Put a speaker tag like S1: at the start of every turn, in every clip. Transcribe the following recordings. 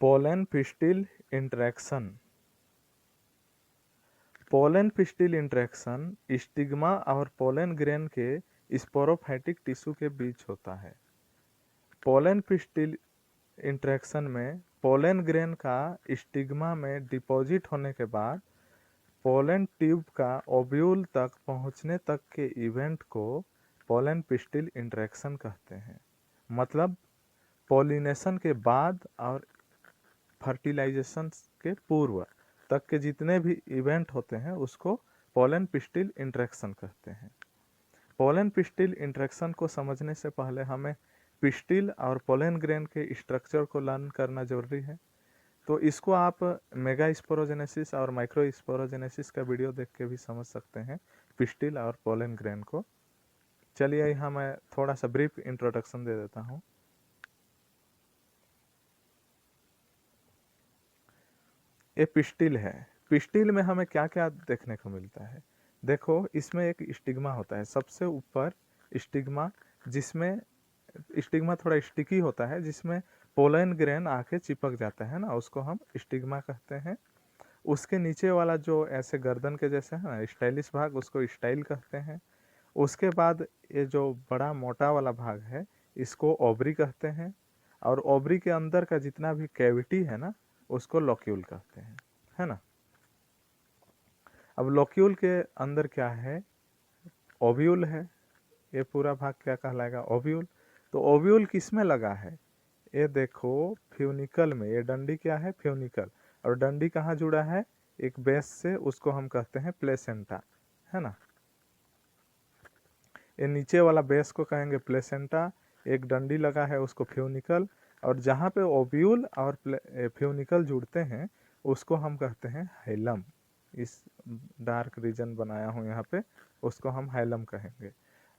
S1: Pollen pistil interaction. Pollen pistil interaction stigma और pollen grain के sporophytic tissue के बीच होता है। पोलन पिस्टिल इंटरेक्शन में पोलन ग्रेन का स्टिग्मा में डिपॉजिट होने के बाद पोलन ट्यूब का ओव्यूल तक पहुंचने तक के इवेंट को पोलन पिस्टिल इंटरेक्शन कहते हैं। मतलब पोलिनेशन के बाद और फर्टिलाइजेशन के पूर्व तक के जितने भी इवेंट होते हैं उसको पोलन पिस्टिल इंटरेक्शन कहते हैं। पोलन पिस्टिल इंटरेक्शन को समझने से पहले हमें पिस्टिल और पोलन ग्रेन के स्ट्रक्चर को लर्न करना जरूरी है। तो इसको आप मेगा स्पोरोजेनेसिस और माइक्रो स्पोरोजेनेसिस का वीडियो देख के भी समझ सकते हैं पिस्टिल और पोलन ग्रेन को। चलिए यहाँ मैं थोड़ा सा ब्रीफ इंट्रोडक्शन दे देता हूँ। ये पिस्टिल है। पिस्टिल में हमें क्या क्या देखने को मिलता है? देखो, इसमें एक स्टिग्मा होता है सबसे ऊपर स्टिग्मा, जिसमें स्टिग्मा थोड़ा स्टिकी होता है, जिसमें पोलन ग्रेन आके चिपक जाता है ना, उसको हम स्टिग्मा कहते हैं। उसके नीचे वाला जो ऐसे गर्दन के जैसे है ना स्टाइलिश भाग, उसको स्टाइल कहते हैं। उसके बाद ये जो बड़ा मोटा वाला भाग है इसको ओवरी कहते हैं, और ओवरी के अंदर का जितना भी कैविटी है ना उसको लोक्यूल कहते हैं, है ना। अब लोक्यूल के अंदर क्या है? ओव्यूल है। ये पूरा भाग क्या कहलाएगा? ओव्यूल। तो ओव्यूल किस में लगा है? ये देखो फ्यूनिकल में। ये डंडी क्या है? फ्यूनिकल। और डंडी कहाँ जुड़ा है? एक बेस से, उसको हम कहते हैं प्लेसेंटा, है ना। ये नीचे वाला बेस को कहेंगे प्लेसेंटा, एक डंडी लगा है उसको फ्यूनिकल, और जहाँ पे ओव्यूल और फ्यूनिकल जुड़ते हैं उसको हम कहते हैं हाइलम। इस डार्क रीजन बनाया हूँ यहाँ पे, उसको हम हाइलम कहेंगे।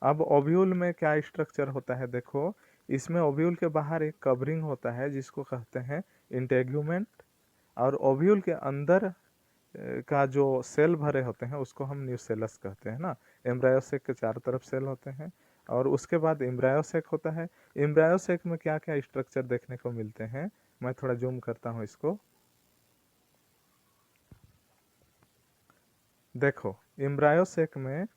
S1: अब ओव्यूल में क्या स्ट्रक्चर होता है? देखो, इसमें ओव्यूल के बाहर एक कवरिंग होता है जिसको कहते हैं इंटेग्यूमेंट, और ओव्यूल के अंदर का जो सेल भरे होते हैं उसको हम न्यूसेलस कहते हैं ना। एम्ब्रायोसेक के चारों तरफ सेल होते हैं, और उसके बाद एम्ब्रायोसेक होता है। एम्ब्रायोसेक में क्या क्या स्ट्रक्चर देखने को मिलते हैं? मैं थोड़ा जूम करता हूँ इसको। देखो, एम्ब्रायोसेक में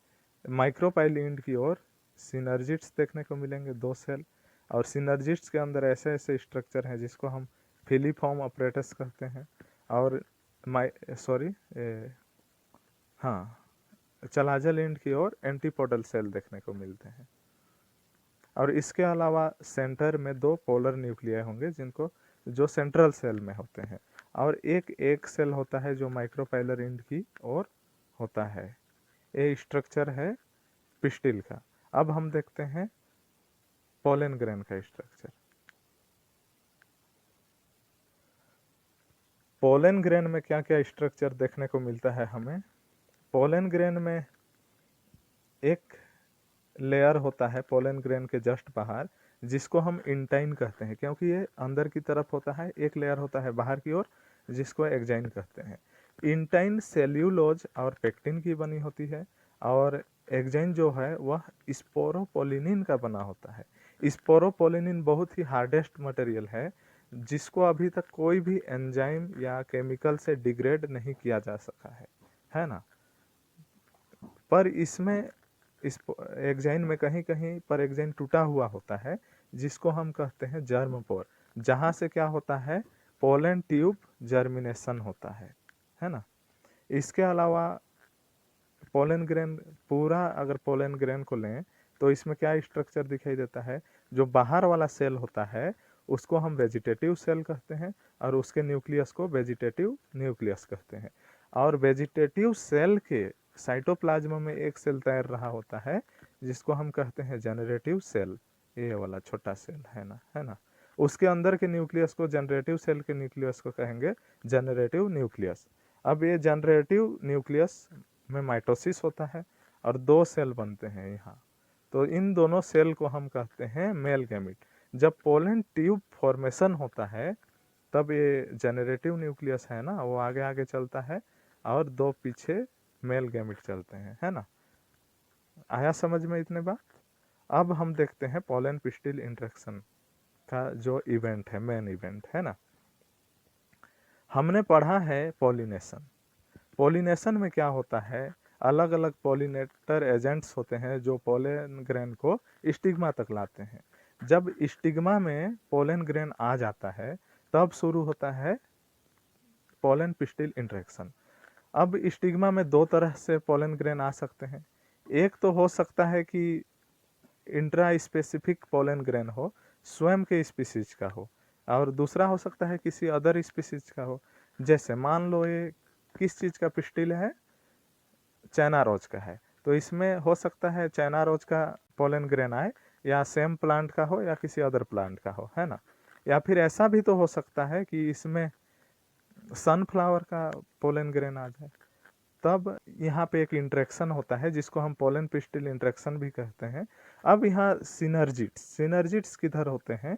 S1: माइक्रोपाइलिड की ओर सिनर्जिट्स देखने को मिलेंगे, 2 सेल, और सिनर्जिट्स के अंदर ऐसे ऐसे स्ट्रक्चर हैं जिसको हम फिलीफॉर्म अपरेटस कहते हैं। और हाँ, चलाजल एंड की ओर एंटीपोडल सेल देखने को मिलते हैं। और इसके अलावा सेंटर में 2 पोलर न्यूक्लियाई होंगे जिनको जो सेंट्रल सेल में होते हैं, और एक सेल होता है जो माइक्रोपाइलर एंड की ओर होता है। ये स्ट्रक्चर है पिस्टिल का। अब हम देखते हैं पोलन ग्रेन का स्ट्रक्चर। पोलन ग्रेन में क्या क्या स्ट्रक्चर देखने को मिलता है हमें? पोलन ग्रेन में एक लेयर होता है पोलन ग्रेन के जस्ट बाहर, जिसको हम इंटाइन कहते हैं, क्योंकि ये अंदर की तरफ होता है। एक लेयर होता है बाहर की ओर जिसको एक्जाइन कहते हैं। इंटाइन सेल्यूलोज और पेक्टिन की बनी होती है, और एक्जाइन जो है वह स्पोरोपोलिनिन का बना होता है। स्पोरोपोलिनिन बहुत ही हार्डेस्ट मटेरियल है जिसको अभी तक कोई भी एंजाइम या केमिकल से डिग्रेड नहीं किया जा सका है ना। पर इसमें इस एक्जाइन में कहीं कहीं पर एक्जाइन टूटा हुआ होता है जिसको हम कहते हैं जर्म पोर, जहाँ से क्या होता है? पोलन ट्यूब जर्मिनेशन होता है ना। इसके अलावा पोलन ग्रेन पूरा, अगर पोलन ग्रेन को लें तो इसमें क्या स्ट्रक्चर दिखाई देता है? जो बाहर वाला सेल होता है उसको हम वेजिटेटिव सेल कहते हैं, और उसके न्यूक्लियस को वेजिटेटिव न्यूक्लियस कहते हैं। और वेजिटेटिव सेल के साइटोप्लाज्म में एक सेल तैर रहा होता है जिसको हम कहते हैं जनरेटिव सेल। ये वाला छोटा सेल है ना। उसके अंदर के न्यूक्लियस को, जनरेटिव सेल के न्यूक्लियस को कहेंगे जनरेटिव न्यूक्लियस। अब ये जनरेटिव न्यूक्लियस में माइटोसिस होता है और 2 सेल बनते हैं यहाँ। तो इन दोनों सेल को हम कहते हैं मेल गैमिट। जब पोलन ट्यूब फॉर्मेशन होता है तब ये जनरेटिव न्यूक्लियस है ना, वो आगे आगे चलता है और 2 पीछे मेल गैमिट चलते हैं, है ना। आया समझ में इतने बात? अब हम देखते हैं पोलन पिस्टिल इंटरेक्शन का जो इवेंट है, मेन इवेंट है ना। हमने पढ़ा है पॉलिनेशन। पॉलिनेशन में क्या होता है, अलग अलग पॉलिनेटर एजेंट्स होते हैं जो पोलन ग्रेन को स्टिग्मा तक लाते हैं। जब स्टिग्मा में पोलन ग्रेन आ जाता है तब शुरू होता है पोलन पिस्टिल इंटरेक्शन। अब स्टिग्मा में दो तरह से पोलन ग्रेन आ सकते हैं। एक तो हो सकता है कि इंट्रा स्पेसिफिक पोलन ग्रेन हो, स्वयं के स्पीसीज का हो, और दूसरा हो सकता है किसी अदर स्पीसीज का हो। जैसे मान लो ये किस चीज़ का पिस्टिल है, चाइना रोज का है, तो इसमें हो सकता है चाइना रोज का पोलन ग्रेन आए, या सेम प्लांट का हो या किसी अदर प्लांट का हो, है ना। या फिर ऐसा भी तो हो सकता है कि इसमें सनफ्लावर का पोलन ग्रेन आ जाए। तब यहाँ पे एक इंटरेक्शन होता है जिसको हम पोलन पिस्टिल इंटरेक्शन भी कहते हैं। अब यहाँ सिनर्जिट्स किधर होते हैं,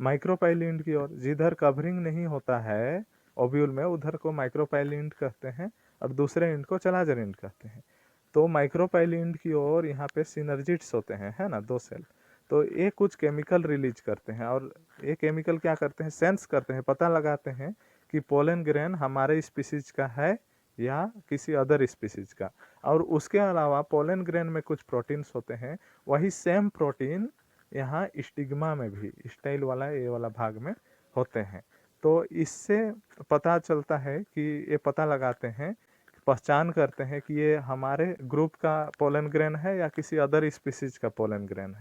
S1: माइक्रोपाइलिंड की ओर। जिधर कवरिंग नहीं होता है ओव्यूल में उधर को माइक्रोपाइलिंड कहते हैं, और दूसरे इंड को चलाजर इंड कहते हैं। तो माइक्रोपाइलिंड की ओर यहाँ पे सिनर्जिट्स होते हैं, है ना, दो सेल। तो ये कुछ केमिकल रिलीज करते हैं, और ये केमिकल क्या करते हैं, सेंस करते हैं, पता लगाते हैं कि पोलन ग्रेन हमारे स्पीसीज का है या किसी अदर स्पीसीज का। और उसके अलावा पोलन ग्रेन में कुछ प्रोटीन्स होते हैं, वही सेम प्रोटीन यहाँ स्टिग्मा में भी, स्टाइल वाला ये वाला भाग में होते हैं। तो इससे पता चलता है कि ये पता लगाते हैं, पहचान करते हैं कि ये हमारे ग्रुप का पोलन ग्रेन है या किसी अदर स्पीसीज का पोलन ग्रेन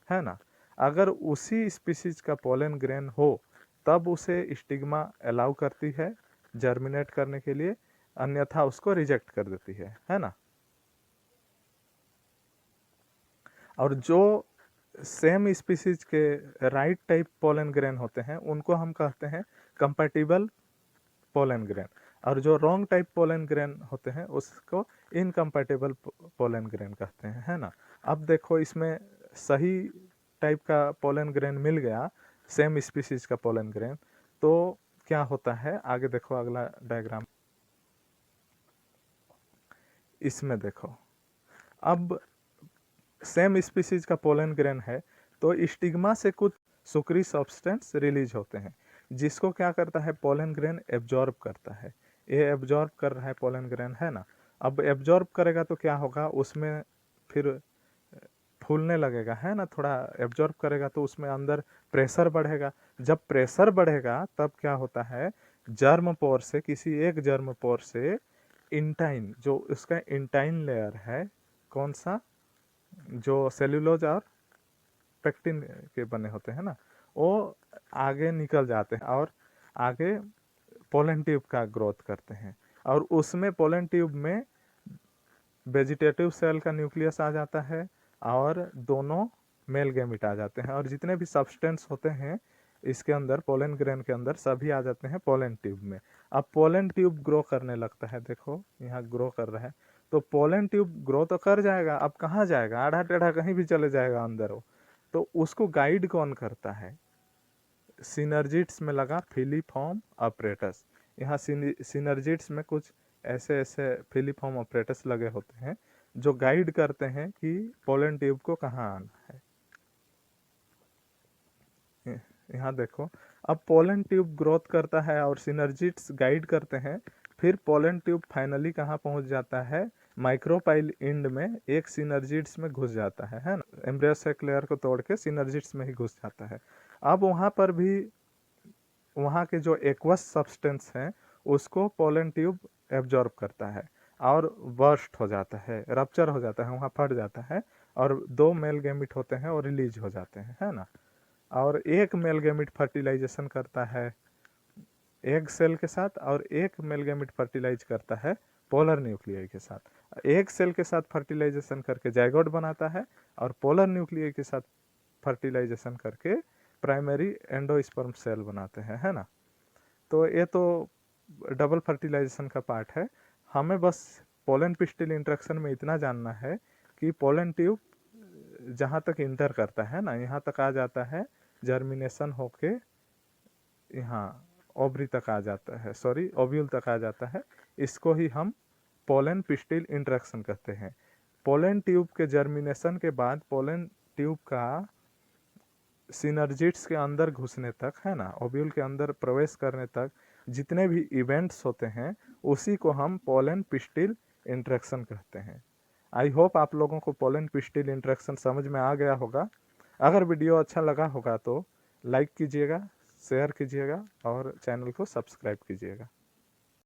S1: है ना। अगर उसी स्पीसीज का पोलन ग्रेन हो तब उसे स्टिग्मा अलाउ करती है जर्मिनेट करने के लिए, अन्यथा उसको रिजेक्ट कर देती है ना। और जो सेम स्पीसीज के राइट टाइप पोलन ग्रेन होते हैं उनको हम कहते हैं कंपैटिबल पोलन ग्रेन, और जो रॉन्ग टाइप पोलन ग्रेन होते हैं उसको इनकम्पैटिबल पोलन ग्रेन कहते हैं, है ना। अब देखो इसमें सही टाइप का पोलन ग्रेन मिल गया, सेम स्पीसीज का पोलन ग्रेन, तो क्या होता है आगे देखो अगला डायग्राम। इसमें देखो अब सेम स्पीसीज का पोलन ग्रेन है तो स्टिग्मा से कुछ सुक्री सब्सटेंस रिलीज होते हैं जिसको क्या करता है पोलन ग्रेन एब्जॉर्ब करता है। ये एब्जॉर्ब कर रहा है पोलन ग्रेन, है ना। अब एब्जॉर्ब करेगा तो क्या होगा, उसमें फिर फूलने लगेगा, है ना। थोड़ा एब्जॉर्ब करेगा तो उसमें अंदर प्रेशर बढ़ेगा। जब प्रेशर बढ़ेगा तब क्या होता है, जर्म पोर से, किसी एक जर्म पोर से इंटाइन, जो उसका इंटाइन लेयर है, कौन सा, जो सेल्यूलोज और पेक्टिन के बने होते हैं ना, वो आगे निकल जाते हैं और आगे पोलन ट्यूब का ग्रोथ करते हैं। और उसमें पोलन ट्यूब में वेजिटेटिव सेल का न्यूक्लियस आ जाता है और दोनों मेल गैमेट आ जाते हैं, और जितने भी सब्सटेंस होते हैं इसके अंदर पोलन ग्रेन के अंदर सभी आ जाते हैं पोलन ट्यूब में। अब पोलन ट्यूब ग्रो करने लगता है, देखो यहाँ ग्रो कर रहा है, तो पोलन ट्यूब ग्रो तो कर जाएगा, अब कहाँ जाएगा, आधा टेढ़ा कहीं भी चले जाएगा अंदर वो। तो उसको गाइड कौन करता है, सिनर्जिट्स में लगा फिलीफॉर्म ऑपरेटस। यहाँ सिनर्जिट्स में कुछ ऐसे ऐसे फिलीफॉर्म ऑपरेटस लगे होते हैं जो गाइड करते हैं कि पोलन ट्यूब को कहाँ आना है। यहाँ देखो अब पोलन ट्यूब ग्रोथ करता है और सिनर्जिट्स गाइड करते हैं, फिर पोलन ट्यूब फाइनली कहाँ पहुँच जाता है, माइक्रोपाइल इंड में एक सिनर्जिट्स में घुस जाता है ना। एम्ब्रियोसेक लेयर को तोड़ के सिनर्जिट्स में ही घुस जाता है। अब वहाँ पर भी वहाँ के जो एक्वस सब्सटेंस हैं उसको पोलन ट्यूब एब्जॉर्ब करता है और बर्स्ट हो जाता है, रप्चर हो जाता है, वहाँ फट जाता है, और दो मेल गैमिट होते हैं और रिलीज हो जाते हैं, है ना। और एक मेल गैमिट फर्टिलाइजेशन करता है एग सेल के साथ, और एक मेल गैमिट फर्टिलाइज करता है पोलर न्यूक्लियाई के साथ। एग सेल के साथ फर्टिलाइजेशन करके जाइगोट बनाता है, और पोलर न्यूक्लियाई के साथ फर्टिलाइजेशन करके प्राइमरी एंडोस्पर्म सेल बनाते हैं, है ना। तो ये तो डबल फर्टिलाइजेशन का पार्ट है। हमें बस पोलन पिस्टिल इंटरेक्शन में इतना जानना है कि पोलन ट्यूब जहाँ तक इंटर करता है ना, यहाँ तक आ जाता है, जर्मिनेशन होके यहाँ ओवरी तक आ जाता है, सॉरी ओव्यूल तक आ जाता है। इसको ही हम पोलन पिस्टिल इंटरेक्शन कहते हैं। पोलन ट्यूब के जर्मिनेशन के बाद पोलन ट्यूब का सिनर्जिड्स के अंदर घुसने तक, है ना, ओव्यूल के अंदर प्रवेश करने तक जितने भी इवेंट्स होते हैं उसी को हम पोलन पिस्टिल इंटरेक्शन कहते हैं। आई होप आप लोगों को पोलन पिस्टिल इंटरेक्शन समझ में आ गया होगा। अगर वीडियो अच्छा लगा होगा तो लाइक कीजिएगा, शेयर कीजिएगा और चैनल को सब्सक्राइब कीजिएगा।